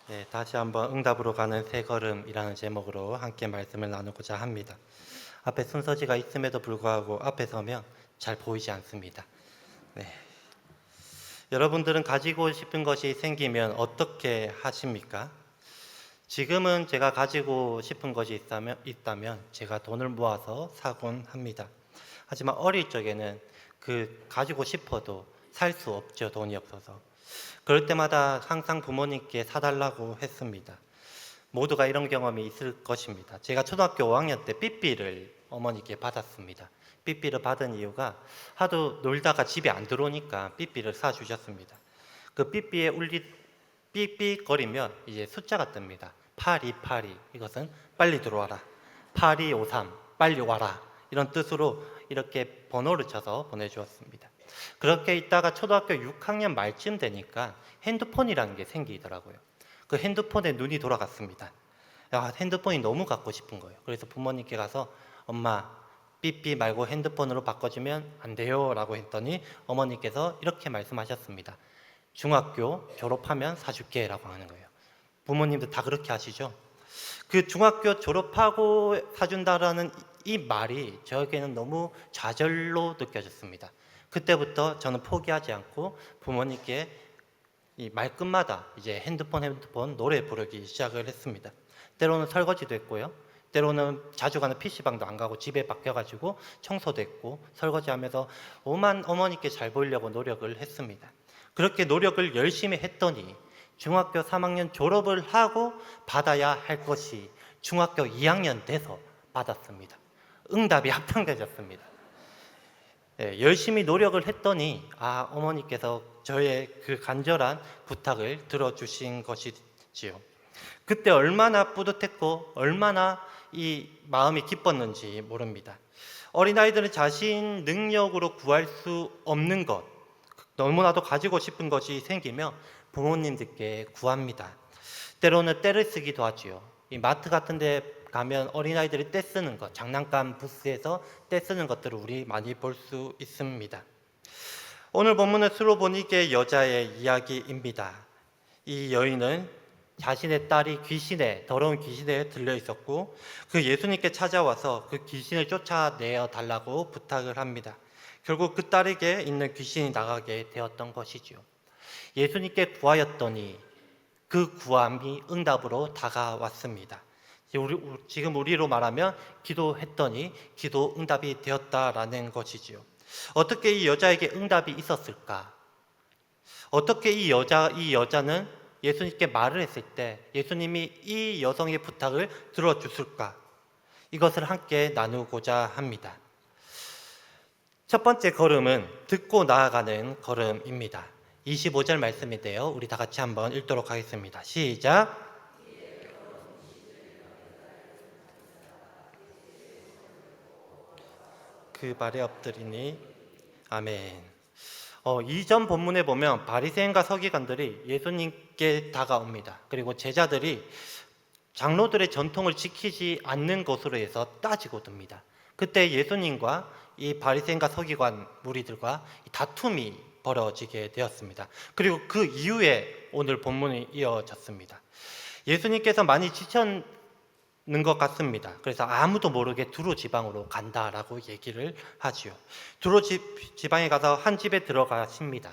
네, 다시 한번 응답으로 가는 세 걸음이라는 제목으로 함께 말씀을 나누고자 합니다. 앞에 순서지가 있음에도 불구하고 앞에 서면 잘 보이지 않습니다. 네. 여러분들은 가지고 싶은 것이 생기면 어떻게 하십니까? 지금은 제가 가지고 싶은 것이 있다면 제가 돈을 모아서 사곤 합니다. 하지만 어릴 적에는 가지고 싶어도 살 수 없죠, 돈이 없어서. 그럴 때마다 항상 부모님께 사달라고 했습니다. 모두가 이런 경험이 있을 것입니다. 제가 초등학교 5학년 때 삐삐를 어머니께 받았습니다. 삐삐를 받은 이유가 하도 놀다가 집에 안 들어오니까 삐삐를 사주셨습니다. 그 삐삐에 삐삐거리면 이제 숫자가 뜹니다. 8282, 이것은 빨리 들어와라. 8253, 빨리 와라. 이런 뜻으로 이렇게 번호를 쳐서 보내주었습니다. 그렇게 있다가 초등학교 6학년 말쯤 되니까 핸드폰이라는 게 생기더라고요. 그 핸드폰에 눈이 돌아갔습니다. 핸드폰이 너무 갖고 싶은 거예요. 그래서 부모님께 가서 엄마, 삐삐 말고 핸드폰으로 바꿔주면 안 돼요 라고 했더니 어머니께서 이렇게 말씀하셨습니다. 중학교 졸업하면 사줄게 라고 하는 거예요. 부모님도 다 그렇게 하시죠? 그 중학교 졸업하고 사준다라는 이 말이 저에게는 너무 좌절로 느껴졌습니다. 그때부터 저는 포기하지 않고 부모님께 이 말끝마다 이제 핸드폰 노래 부르기 시작을 했습니다. 때로는 설거지도 했고요. 때로는 자주 가는 PC방도 안 가고 집에 바뀌어가지고 청소도 했고 설거지하면서 오만 어머니께 잘 보이려고 노력을 했습니다. 그렇게 노력을 열심히 했더니 중학교 3학년 졸업을 하고 받아야 할 것이 중학교 2학년 돼서 받았습니다. 응답이 합당되졌습니다. 네, 열심히 노력을 했더니 어머니께서 저의 그 간절한 부탁을 들어주신 것이지요. 그때 얼마나 뿌듯했고 얼마나 이 마음이 기뻤는지 모릅니다. 어린아이들은 자신 능력으로 구할 수 없는 것, 너무나도 가지고 싶은 것이 생기면 부모님들께 구합니다. 때로는 떼를 쓰기도 하지요. 이 마트 같은 데 가면 어린아이들이 떼 쓰는 것, 장난감 부스에서 떼 쓰는 것들을 우리 많이 볼 수 있습니다. 오늘 본문은 스로보니게 여자의 이야기입니다. 이 여인은 자신의 딸이 더러운 귀신에 들려 있었고 그 예수님께 찾아와서 그 귀신을 쫓아내어 달라고 부탁을 합니다. 결국 그 딸에게 있는 귀신이 나가게 되었던 것이지요. 예수님께 구하였더니 그 구함이 응답으로 다가왔습니다. 지금 우리로 말하면 기도했더니 기도 응답이 되었다라는 것이지요. 어떻게 이 여자에게 응답이 있었을까? 어떻게 이 여자는 예수님께 말을 했을 때 예수님이 이 여성의 부탁을 들어주실까? 이것을 함께 나누고자 합니다. 첫 번째 걸음은 듣고 나아가는 걸음입니다. 25절 말씀인데요. 우리 다 같이 한번 읽도록 하겠습니다. 시작! 그 발에 엎드리니 아멘. 이전 본문에 보면 바리새인과 서기관들이 예수님께 다가옵니다. 그리고 제자들이 장로들의 전통을 지키지 않는 것으로 해서 따지고 듭니다. 그때 예수님과 이 바리새인과 서기관 무리들과 다툼이 벌어지게 되었습니다. 그리고 그 이후에 오늘 본문이 이어졌습니다. 예수님께서 많이 지쳤는 것 같습니다. 그래서 아무도 모르게 두로 지방으로 간다라고 얘기를 하지요. 두로 지방에 가서 한 집에 들어가십니다.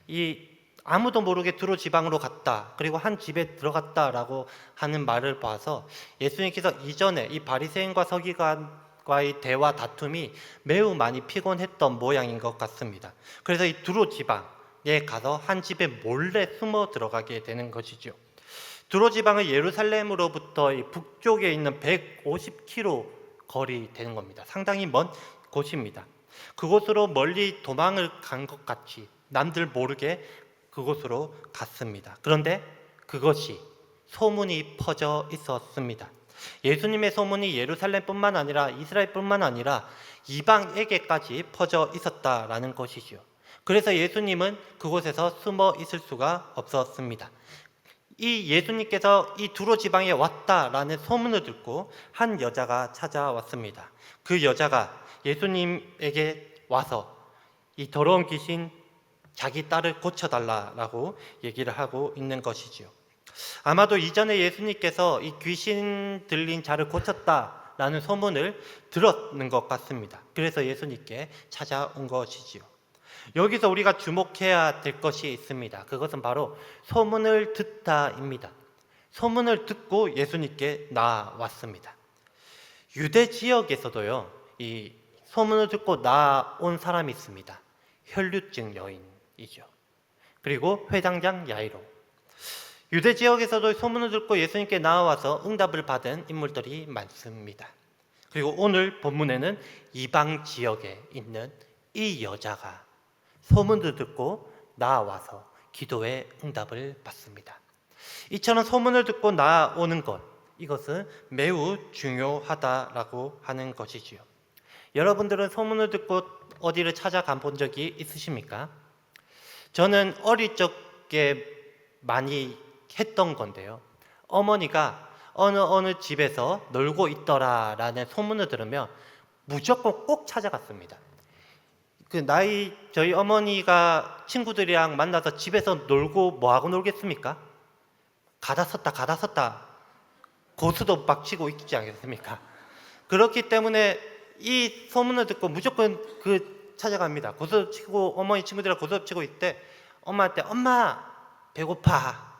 이 아무도 모르게 두로 지방으로 갔다, 그리고 한 집에 들어갔다라고 하는 말을 봐서 예수님께서 이전에 이 바리새인과 서기관과의 대화 다툼이 매우 많이 피곤했던 모양인 것 같습니다. 그래서 이 두로 지방에 가서 한 집에 몰래 숨어 들어가게 되는 것이죠. 두로 지방은 예루살렘으로부터 북쪽에 있는 150km 거리 되는 겁니다. 상당히 먼 곳입니다. 그곳으로 멀리 도망을 간 것 같이 남들 모르게 그곳으로 갔습니다. 그런데 그것이 소문이 퍼져 있었습니다. 예수님의 소문이 예루살렘뿐만 아니라 이스라엘뿐만 아니라 이방에게까지 퍼져 있었다라는 것이죠. 그래서 예수님은 그곳에서 숨어 있을 수가 없었습니다. 이 예수님께서 이 두로 지방에 왔다라는 소문을 듣고 한 여자가 찾아왔습니다. 그 여자가 예수님에게 와서 이 더러운 귀신 자기 딸을 고쳐달라고 얘기를 하고 있는 것이지요. 아마도 이전에 예수님께서 이 귀신 들린 자를 고쳤다라는 소문을 들었는 것 같습니다. 그래서 예수님께 찾아온 것이지요. 여기서 우리가 주목해야 될 것이 있습니다. 그것은 바로 소문을 듣다입니다. 소문을 듣고 예수님께 나왔습니다. 유대 지역에서도요, 이 소문을 듣고 나온 사람이 있습니다. 혈류증 여인이죠. 그리고 회당장 야이로. 유대 지역에서도 소문을 듣고 예수님께 나와서 응답을 받은 인물들이 많습니다. 그리고 오늘 본문에는 이방 지역에 있는 이 여자가 소문을 듣고 나와서 기도의 응답을 받습니다. 이처럼 소문을 듣고 나오는 것, 이것은 매우 중요하다라고 하는 것이지요. 여러분들은 소문을 듣고 어디를 찾아가 본 적이 있으십니까? 저는 어릴 적에 많이 했던 건데요. 어머니가 어느 집에서 놀고 있더라라는 소문을 들으면 무조건 꼭 찾아갔습니다. 저희 어머니가 친구들이랑 만나서 집에서 놀고 뭐하고 놀겠습니까? 가다 섰다 고수도 막 치고 있지 않겠습니까? 그렇기 때문에 이 소문을 듣고 무조건 찾아갑니다. 고수 치고, 어머니 친구들이랑 고수 치고 있대. 엄마한테, 엄마 배고파,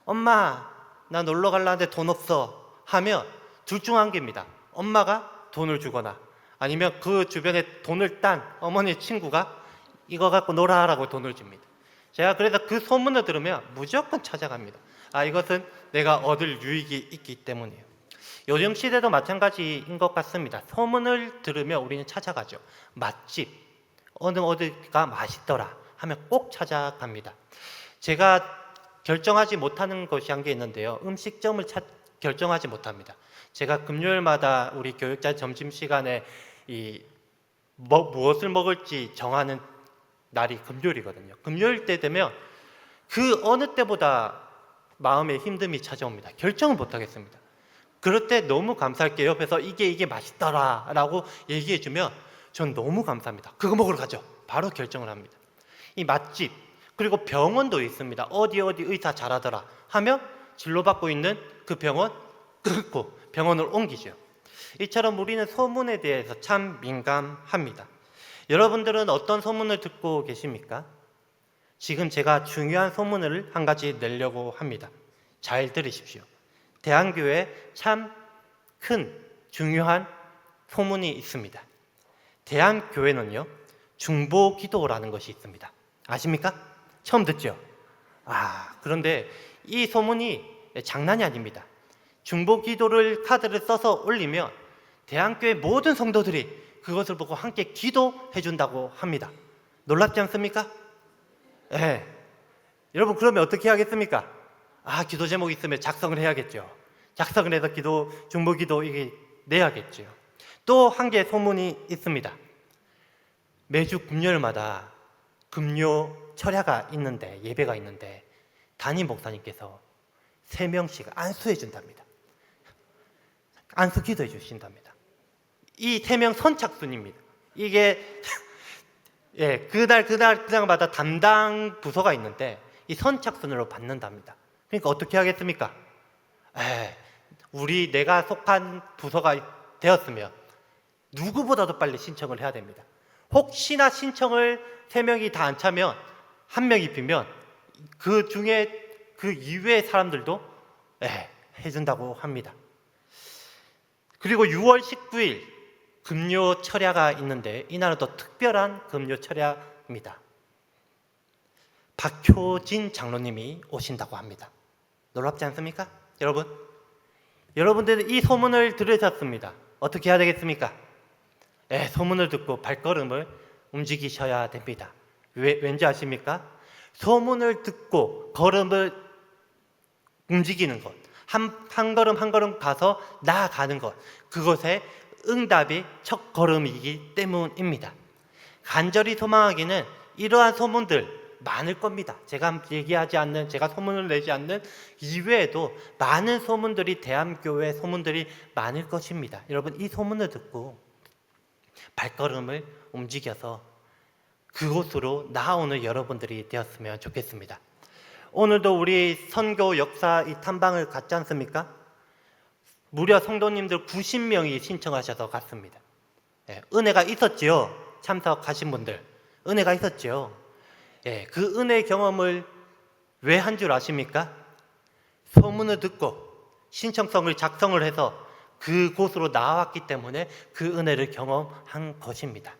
엄마 나 놀러 가려는데 돈 없어 하면 둘 중 한 개입니다. 엄마가 돈을 주거나 아니면 그 주변에 돈을 딴 어머니의 친구가 이거 갖고 놀아라고 돈을 줍니다. 제가 그래서 그 소문을 들으면 무조건 찾아갑니다. 이것은 내가 얻을 유익이 있기 때문이에요. 요즘 시대도 마찬가지인 것 같습니다. 소문을 들으면 우리는 찾아가죠. 맛집, 어디가 맛있더라 하면 꼭 찾아갑니다. 제가 결정하지 못하는 것이 한 게 있는데요. 음식점을 결정하지 못합니다. 제가 금요일마다 우리 교육자 점심시간에 무엇을 먹을지 정하는 날이 금요일이거든요. 금요일 때 되면 그 어느 때보다 마음에 힘듦이 찾아옵니다. 결정을 못하겠습니다. 그럴 때 너무 감사할 게 옆에서 이게 맛있더라 라고 얘기해주면 전 너무 감사합니다. 그거 먹으러 가죠. 바로 결정을 합니다. 이 맛집, 그리고 병원도 있습니다. 어디 의사 잘하더라 하면 진료받고 있는 그 병원 끊고 병원을 옮기죠. 이처럼 우리는 소문에 대해서 참 민감합니다. 여러분들은 어떤 소문을 듣고 계십니까? 지금 제가 중요한 소문을 한 가지 내려고 합니다. 잘 들으십시오. 대한교회에 참 큰 중요한 소문이 있습니다. 대한교회는요, 중보기도라는 것이 있습니다. 아십니까? 처음 듣죠? 그런데 이 소문이 장난이 아닙니다. 중보기도를 카드를 써서 올리면 대한교회 모든 성도들이 그것을 보고 함께 기도해 준다고 합니다. 놀랍지 않습니까? 네. 여러분, 그러면 어떻게 하겠습니까? 기도 제목이 있으면 작성을 해야겠죠. 작성을 해서 중보기도 이게 내야겠죠. 또 한 개의 소문이 있습니다. 매주 금요일마다 금요 철야가 있는데, 예배가 있는데 담임 목사님께서 3명씩 안수해 준답니다. 안수 기도해 주신답니다. 이 3명 선착순입니다. 이게 그날마다 담당 부서가 있는데 이 선착순으로 받는답니다. 그러니까 어떻게 하겠습니까? 내가 속한 부서가 되었으면 누구보다도 빨리 신청을 해야 됩니다. 혹시나 신청을 3명이 다 안 차면 1명이 비면 그 중에 그 이외의 사람들도 해준다고 합니다. 그리고 6월 19일 금요 철야가 있는데 이날은 또 특별한 금요 철야입니다. 박효진 장로님이 오신다고 합니다. 놀랍지 않습니까? 여러분들은 이 소문을 들으셨습니다. 어떻게 해야 되겠습니까? 소문을 듣고 발걸음을 움직이셔야 됩니다. 왠지 아십니까? 소문을 듣고 걸음을 움직이는 것, 한 걸음 한 걸음 가서 나아가는 것, 그것의 응답이 첫 걸음이기 때문입니다. 간절히 소망하기는 이러한 소문들 많을 겁니다. 제가 소문을 내지 않는 이외에도 많은 소문들이, 대한교회 소문들이 많을 것입니다. 여러분, 이 소문을 듣고 발걸음을 움직여서 그곳으로 나오는 여러분들이 되었으면 좋겠습니다. 오늘도 우리 선교 역사 이 탐방을 갔지 않습니까? 무려 성도님들 90명이 신청하셔서 갔습니다. 예, 은혜가 있었지요. 참석하신 분들 은혜가 있었지요. 예, 그 은혜 경험을 왜 한 줄 아십니까? 소문을 듣고 신청성을 작성을 해서 그곳으로 나왔기 때문에 그 은혜를 경험한 것입니다.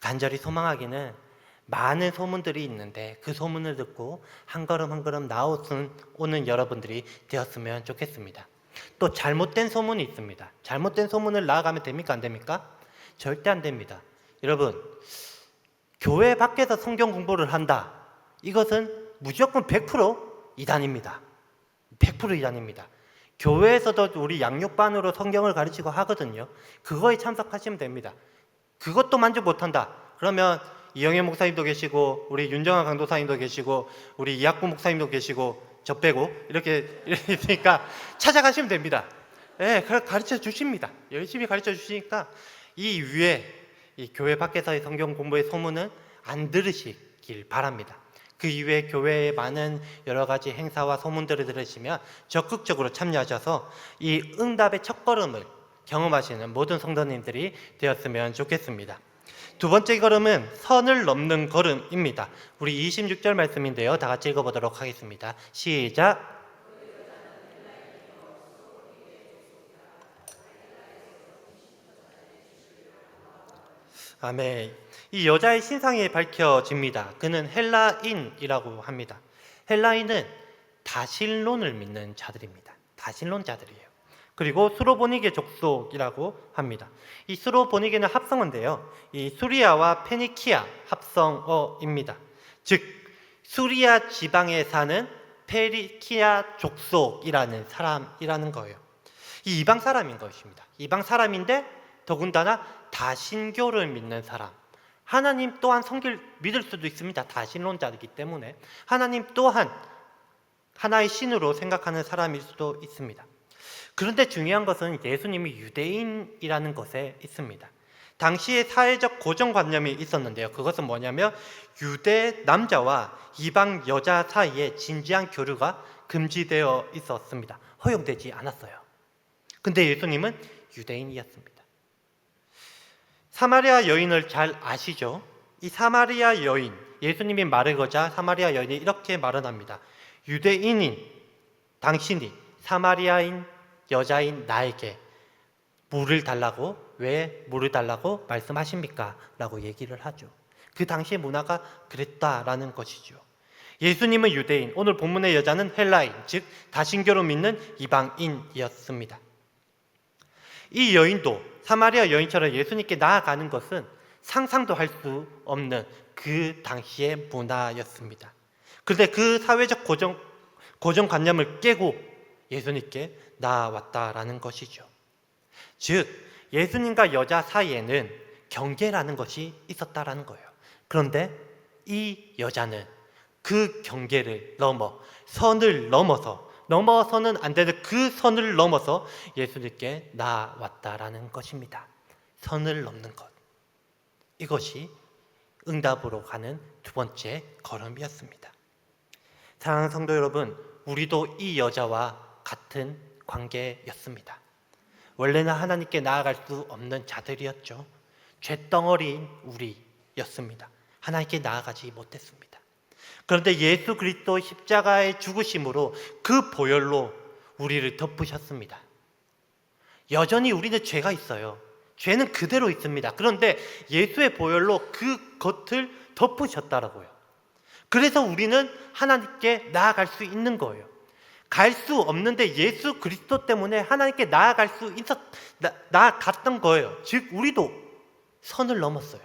간절히 소망하기는 많은 소문들이 있는데 그 소문을 듣고 한 걸음 한 걸음 나오는 여러분들이 되었으면 좋겠습니다. 또 잘못된 소문이 있습니다. 잘못된 소문을 나아가면 됩니까? 안 됩니까? 절대 안 됩니다. 여러분, 교회 밖에서 성경 공부를 한다. 이것은 무조건 100% 이단입니다. 100% 이단입니다. 교회에서도 우리 양육반으로 성경을 가르치고 하거든요. 그거에 참석하시면 됩니다. 그것도 만족 못한다. 그러면 이영애 목사님도 계시고 우리 윤정아 강도사님도 계시고 우리 이학구 목사님도 계시고 저 빼고 이렇게 있으니까 찾아가시면 됩니다. 예, 가르쳐 주십니다. 열심히 가르쳐 주시니까 이 위에 이 교회 밖에서의 성경 공부의 소문은 안 들으시길 바랍니다. 그 이후에 교회의 많은 여러 가지 행사와 소문들을 들으시면 적극적으로 참여하셔서 이 응답의 첫걸음을 경험하시는 모든 성도님들이 되었으면 좋겠습니다. 두 번째 걸음은 선을 넘는 걸음입니다. 우리 26절 말씀인데요. 다 같이 읽어보도록 하겠습니다. 시작! 아멘. 이 여자의 신상이 밝혀집니다. 그는 헬라인이라고 합니다. 헬라인은 다신론을 믿는 자들입니다. 다신론자들이에요. 그리고 수로보니게 족속이라고 합니다. 이 수로보니게는 합성어인데요. 이 수리아와 페니키아 합성어입니다. 즉 수리아 지방에 사는 페니키아 족속이라는 사람이라는 거예요. 이 이방 사람인 것입니다. 이방 사람인데 더군다나 다신교를 믿는 사람. 하나님 또한 성길 믿을 수도 있습니다. 다신론자이기 때문에 하나님 또한 하나의 신으로 생각하는 사람일 수도 있습니다. 그런데 중요한 것은 예수님이 유대인이라는 것에 있습니다. 당시에 사회적 고정관념이 있었는데요. 그것은 뭐냐면 유대 남자와 이방 여자 사이에 진지한 교류가 금지되어 있었습니다. 허용되지 않았어요. 근데 예수님은 유대인이었습니다. 사마리아 여인을 잘 아시죠? 이 사마리아 여인, 예수님이 말을 거자 사마리아 여인이 이렇게 말을 합니다. 유대인인 당신이 사마리아인 여자인 나에게 물을 달라고, 왜 물을 달라고 말씀하십니까? 라고 얘기를 하죠. 그 당시의 문화가 그랬다라는 것이죠. 예수님은 유대인, 오늘 본문의 여자는 헬라인, 즉 다신교로 믿는 이방인이었습니다. 이 여인도 사마리아 여인처럼 예수님께 나아가는 것은 상상도 할 수 없는 그 당시의 문화였습니다. 그런데 그 사회적 고정관념을 깨고 예수님께 나아왔다라는 것이죠. 즉 예수님과 여자 사이에는 경계라는 것이 있었다라는 거예요. 그런데 이 여자는 그 경계를 넘어 선을 넘어서는 안 되는 그 선을 넘어서 예수님께 나아왔다라는 것입니다. 선을 넘는 것. 이것이 응답으로 가는 두 번째 걸음이었습니다. 사랑하는 성도 여러분, 우리도 이 여자와 같은 관계였습니다. 원래는 하나님께 나아갈 수 없는 자들이었죠. 쇳덩어리인 우리였습니다. 하나님께 나아가지 못했습니다. 그런데 예수 그리스도 십자가의 죽으심으로 그 보혈로 우리를 덮으셨습니다. 여전히 우리는 죄가 있어요. 죄는 그대로 있습니다. 그런데 예수의 보혈로 그 겉을 덮으셨다라고요. 그래서 우리는 하나님께 나아갈 수 있는 거예요. 갈 수 없는데 예수 그리스도 때문에 하나님께 나아갔던 거예요. 즉 우리도 선을 넘었어요.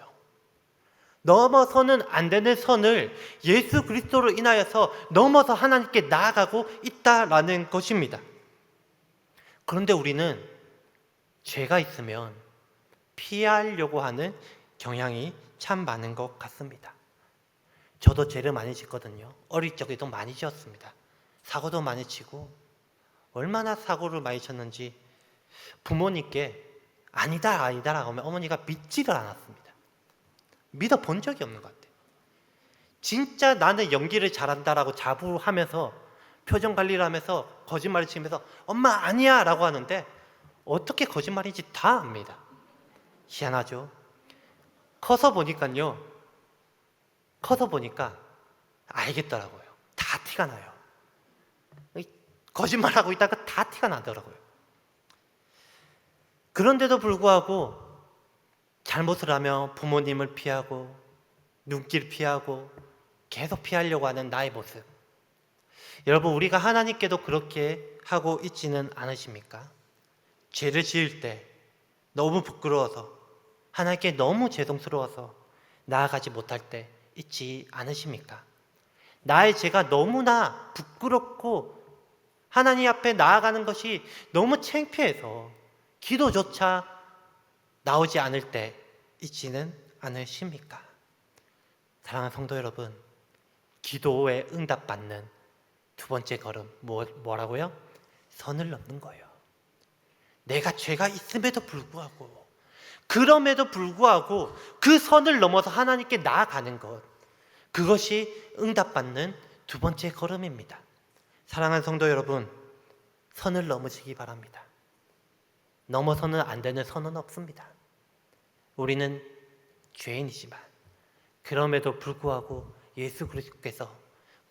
넘어서는 안 되는 선을 예수 그리스도로 인하여서 넘어서 하나님께 나아가고 있다라는 것입니다. 그런데 우리는 죄가 있으면 피하려고 하는 경향이 참 많은 것 같습니다. 저도 죄를 많이 짓거든요. 어릴 적에도 많이 지었습니다. 사고도 많이 치고 얼마나 사고를 많이 쳤는지 부모님께 아니다라고 하면 어머니가 믿지를 않았습니다. 믿어본 적이 없는 것 같아요. 진짜 나는 연기를 잘한다라고 자부하면서 표정 관리를 하면서 거짓말을 치면서 엄마 아니야 라고 하는데 어떻게 거짓말인지 다 압니다. 희한하죠. 커서 보니까 알겠더라고요. 다 티가 나요. 거짓말하고 있다가 다 티가 나더라고요. 그런데도 불구하고 잘못을 하면 부모님을 피하고 눈길 피하고 계속 피하려고 하는 나의 모습. 여러분, 우리가 하나님께도 그렇게 하고 있지는 않으십니까? 죄를 지을 때 너무 부끄러워서, 하나님께 너무 죄송스러워서 나아가지 못할 때 있지 않으십니까? 나의 죄가 너무나 부끄럽고 하나님 앞에 나아가는 것이 너무 창피해서 기도조차 나오지 않을 때 있지는 않으십니까? 사랑하는 성도 여러분, 기도에 응답받는 두 번째 걸음 뭐라고요? 선을 넘는 거예요. 내가 죄가 있음에도 불구하고, 그럼에도 불구하고 그 선을 넘어서 하나님께 나아가는 것, 그것이 응답받는 두 번째 걸음입니다. 사랑하는 성도 여러분, 선을 넘으시기 바랍니다. 넘어서는 안 되는 선은 없습니다. 우리는 죄인이지만 그럼에도 불구하고 예수 그리스도께서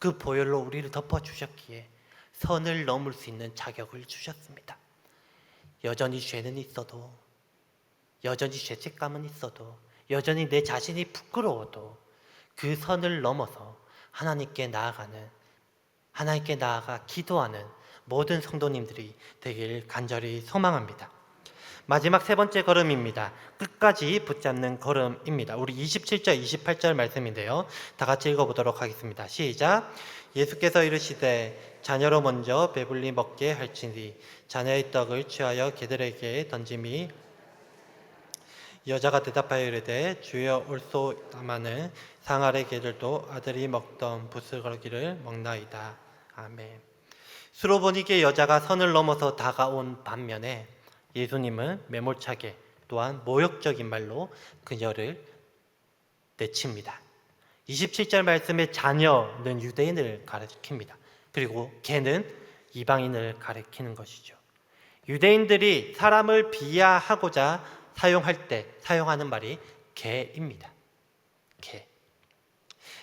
그 보혈로 우리를 덮어주셨기에 선을 넘을 수 있는 자격을 주셨습니다. 여전히 죄는 있어도, 여전히 죄책감은 있어도, 여전히 내 자신이 부끄러워도 그 선을 넘어서 하나님께 나아가 기도하는 모든 성도님들이 되길 간절히 소망합니다. 마지막 세 번째 걸음입니다. 끝까지 붙잡는 걸음입니다. 우리 27절, 28절 말씀인데요. 다 같이 읽어보도록 하겠습니다. 시작. 예수께서 이르시되 자녀로 먼저 배불리 먹게 할지니 자녀의 떡을 취하여 개들에게 던짐이, 여자가 대답하여 이르되 주여 올소다마는 상아래 개들도 아들이 먹던 부스러기를 먹나이다. 아멘. 수로 보니께 여자가 선을 넘어서 다가온 반면에 예수님은 매몰차게 또한 모욕적인 말로 그녀를 내칩니다. 27절 말씀에 자녀는 유대인을 가리킵니다. 그리고 개는 이방인을 가리키는 것이죠. 유대인들이 사람을 비하하고자 사용하는 말이 개입니다. 개.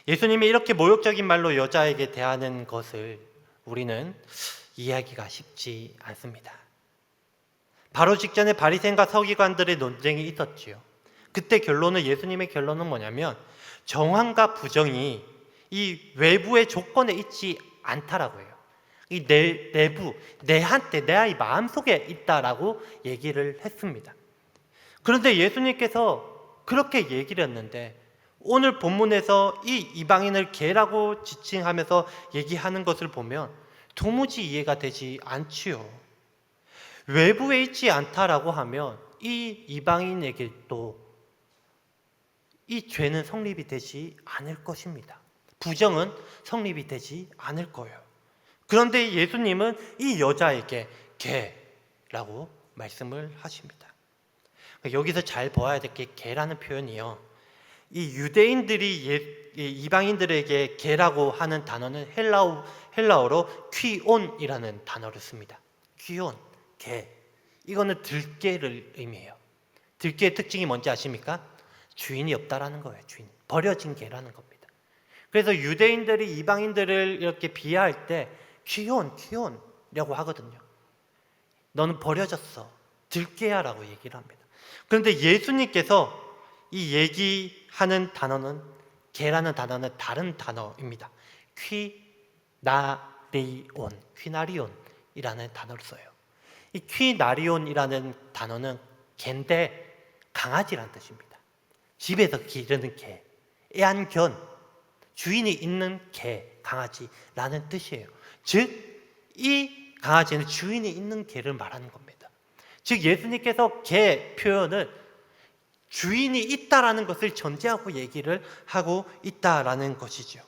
예수님이 이렇게 모욕적인 말로 여자에게 대하는 것을 우리는 이해하기가 쉽지 않습니다. 바로 직전에 바리새인과 서기관들의 논쟁이 있었지요. 그때 예수님의 결론은 뭐냐면 정황과 부정이 이 외부의 조건에 있지 않다라고 해요. 이 내부, 내한테, 내 아이 마음속에 있다라고 얘기를 했습니다. 그런데 예수님께서 그렇게 얘기를 했는데 오늘 본문에서 이 이방인을 개라고 지칭하면서 얘기하는 것을 보면 도무지 이해가 되지 않지요. 외부에 있지 않다라고 하면 이 이방인에게도 이 죄는 성립이 되지 않을 것입니다. 부정은 성립이 되지 않을 거예요. 그런데 예수님은 이 여자에게 개라고 말씀을 하십니다. 여기서 잘 보아야 될 게 개라는 표현이요, 이 유대인들이 이방인들에게 개라고 하는 단어는 헬라어로 퀴온이라는 단어를 씁니다. 퀴온, 개. 이거는 들개를 의미해요. 들개의 특징이 뭔지 아십니까? 주인이 없다라는 거예요. 주인. 버려진 개라는 겁니다. 그래서 유대인들이 이방인들을 이렇게 비하할 때 퀴온이라고 하거든요. 너는 버려졌어. 들개야라고 얘기를 합니다. 그런데 예수님께서 이 얘기하는 단어는, 개라는 단어는 다른 단어입니다. 퀴나리온이라는 단어를 써요. 이 퀴나리온이라는 단어는 개인데 강아지란 뜻입니다. 집에서 기르는 개, 애완견, 주인이 있는 개, 강아지라는 뜻이에요. 즉 이 강아지는 주인이 있는 개를 말하는 겁니다. 즉 예수님께서 개 표현을 주인이 있다라는 것을 전제하고 얘기를 하고 있다라는 것이죠.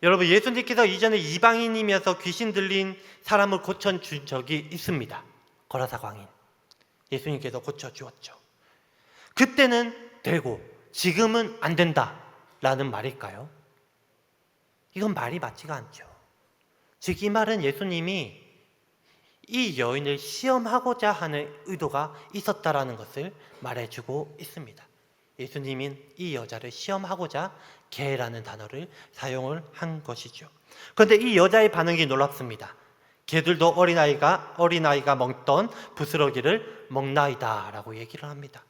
여러분, 예수님께서 이전에 이방인이면서 귀신 들린 사람을 고쳐준 적이 있습니다. 거라사 광인. 예수님께서 고쳐주었죠. 그때는 되고 지금은 안 된다 라는 말일까요? 이건 말이 맞지가 않죠. 즉, 이 말은 예수님이 이 여인을 시험하고자 하는 의도가 있었다라는 것을 말해주고 있습니다. 예수님은 이 여자를 시험하고자 개라는 단어를 사용을 한 것이죠. 그런데 이 여자의 반응이 놀랍습니다. 개들도 어린아이가 먹던 부스러기를 먹나이다 라고 얘기를 합니다.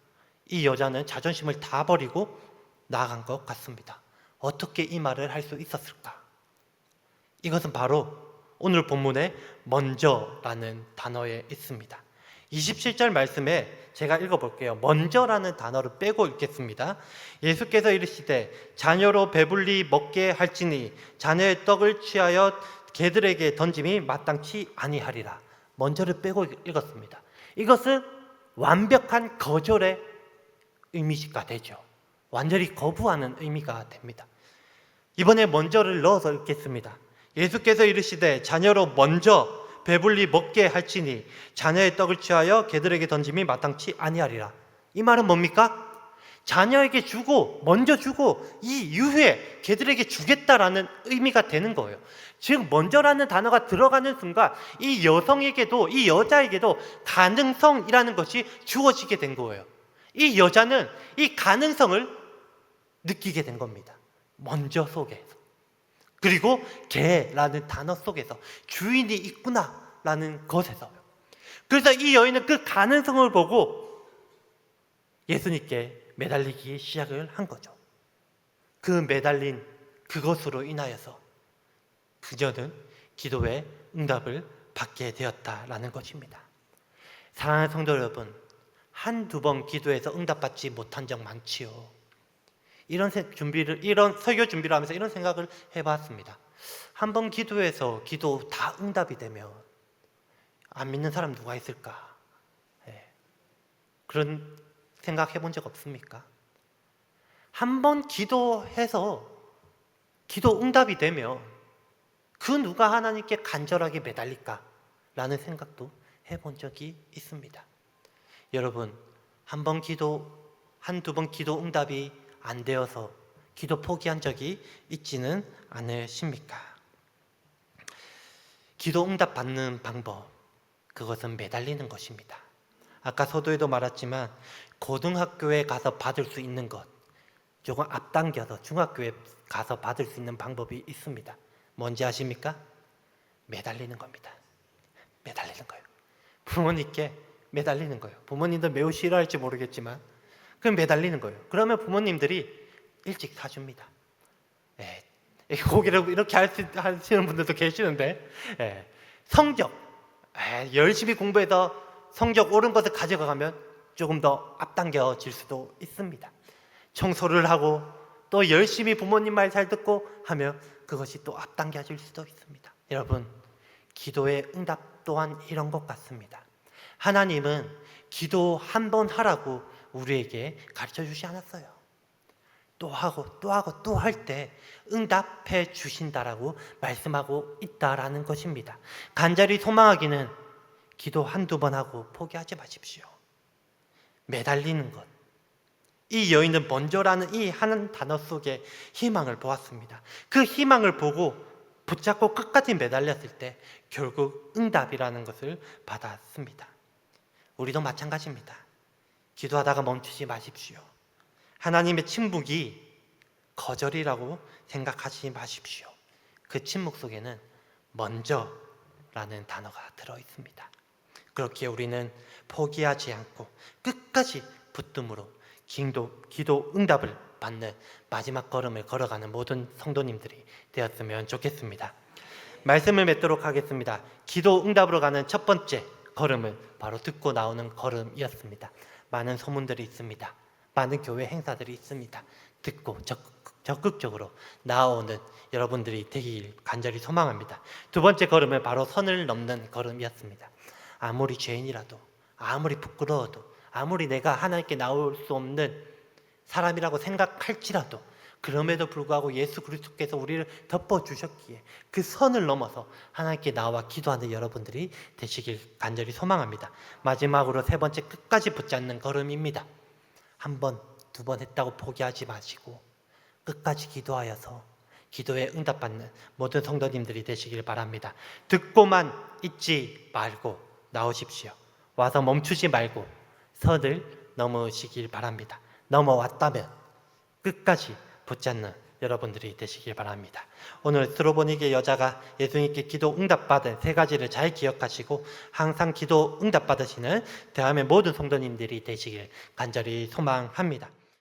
이 여자는 자존심을 다 버리고 나아간 것 같습니다. 어떻게 이 말을 할 수 있었을까? 이것은 바로 오늘 본문에 먼저라는 단어에 있습니다. 27절 말씀에 제가 읽어볼게요. 먼저라는 단어를 빼고 읽겠습니다. 예수께서 이르시되 자녀로 배불리 먹게 할지니 자녀의 떡을 취하여 개들에게 던짐이 마땅치 아니하리라. 먼저를 빼고 읽었습니다. 이것은 완벽한 거절의 의미가 되죠. 완전히 거부하는 의미가 됩니다. 이번에 먼저를 넣어서 읽겠습니다. 예수께서 이르시되 자녀로 먼저 배불리 먹게 할지니 자녀의 떡을 취하여 개들에게 던짐이 마땅치 아니하리라. 이 말은 뭡니까? 자녀에게 주고 먼저 주고 이 이후에 개들에게 주겠다라는 의미가 되는 거예요. 즉 먼저라는 단어가 들어가는 순간 이 여성에게도 이 여자에게도 가능성이라는 것이 주어지게 된 거예요. 이 여자는 이 가능성을 느끼게 된 겁니다. 먼저 속에서. 그리고 개라는 단어 속에서 주인이 있구나라는 것에서요. 그래서 이 여인은 그 가능성을 보고 예수님께 매달리기 시작을 한 거죠. 그 매달린 그것으로 인하여서 그녀는 기도의 응답을 받게 되었다라는 것입니다. 사랑하는 성도 여러분, 한두 번 기도해서 응답받지 못한 적 많지요. 이런 설교 준비를 하면서 이런 생각을 해봤습니다. 한 번 기도해서 기도 다 응답이 되면 안 믿는 사람 누가 있을까? 그런 생각 해본 적 없습니까? 한 번 기도해서 기도 응답이 되면 그 누가 하나님께 간절하게 매달릴까? 라는 생각도 해본 적이 있습니다. 여러분, 한두 번 기도 응답이 안 되어서 기도 포기한 적이 있지는 않으십니까? 기도 응답 받는 방법, 그것은 매달리는 것입니다. 아까 서두에도 말했지만 고등학교에 가서 받을 수 있는 것, 조금 앞당겨서 중학교에 가서 받을 수 있는 방법이 있습니다. 뭔지 아십니까? 매달리는 겁니다. 매달리는 거예요. 부모님께 매달리는 거예요. 부모님들 매우 싫어할지 모르겠지만 그럼 매달리는 거예요. 그러면 부모님들이 일찍 사줍니다. 고기를 이렇게 하시는 분들도 계시는데, 성적, 열심히 공부해서 성적 옳은 것을 가져가면 조금 더 앞당겨질 수도 있습니다. 청소를 하고 또 열심히 부모님 말 잘 듣고 하면 그것이 또 앞당겨질 수도 있습니다. 여러분, 기도의 응답 또한 이런 것 같습니다. 하나님은 기도 한 번 하라고 우리에게 가르쳐 주지 않았어요. 또 하고 또 하고 또 할 때 응답해 주신다라고 말씀하고 있다라는 것입니다. 간절히 소망하기는 기도 한두 번 하고 포기하지 마십시오. 매달리는 것. 이 여인은 먼저라는 이 한 단어 속에 희망을 보았습니다. 그 희망을 보고 붙잡고 끝까지 매달렸을 때 결국 응답이라는 것을 받았습니다. 우리도 마찬가지입니다. 기도하다가 멈추지 마십시오. 하나님의 침묵이 거절이라고 생각하지 마십시오. 그 침묵 속에는 먼저라는 단어가 들어있습니다. 그렇게 우리는 포기하지 않고 끝까지 붙듦으로 기도 응답을 받는 마지막 걸음을 걸어가는 모든 성도님들이 되었으면 좋겠습니다. 말씀을 맺도록 하겠습니다. 기도 응답으로 가는 첫 번째 걸음은 바로 듣고 나오는 걸음이었습니다. 많은 소문들이 있습니다. 많은 교회 행사들이 있습니다. 듣고 적극적으로 나아오는 여러분들이 되길 간절히 소망합니다. 두 번째 걸음은 바로 선을 넘는 걸음이었습니다. 아무리 죄인이라도, 아무리 부끄러워도, 아무리 내가 하나님께 나올 수 없는 사람이라고 생각할지라도 그럼에도 불구하고 예수 그리스도께서 우리를 덮어주셨기에 그 선을 넘어서 하나님께 나와 기도하는 여러분들이 되시길 간절히 소망합니다. 마지막으로 세 번째, 끝까지 붙잡는 걸음입니다. 한 번, 두 번 했다고 포기하지 마시고 끝까지 기도하여서 기도에 응답받는 모든 성도님들이 되시길 바랍니다. 듣고만 있지 말고 나오십시오. 와서 멈추지 말고 선을 넘으시길 바랍니다. 넘어왔다면 끝까지 붙잡는 여러분들이 되시길 바랍니다. 오늘 스로보니게 여자가 예수님께 기도 응답받은 세 가지를 잘 기억하시고 항상 기도 응답받으시는 대한민국 모든 성도님들이 되시길 간절히 소망합니다.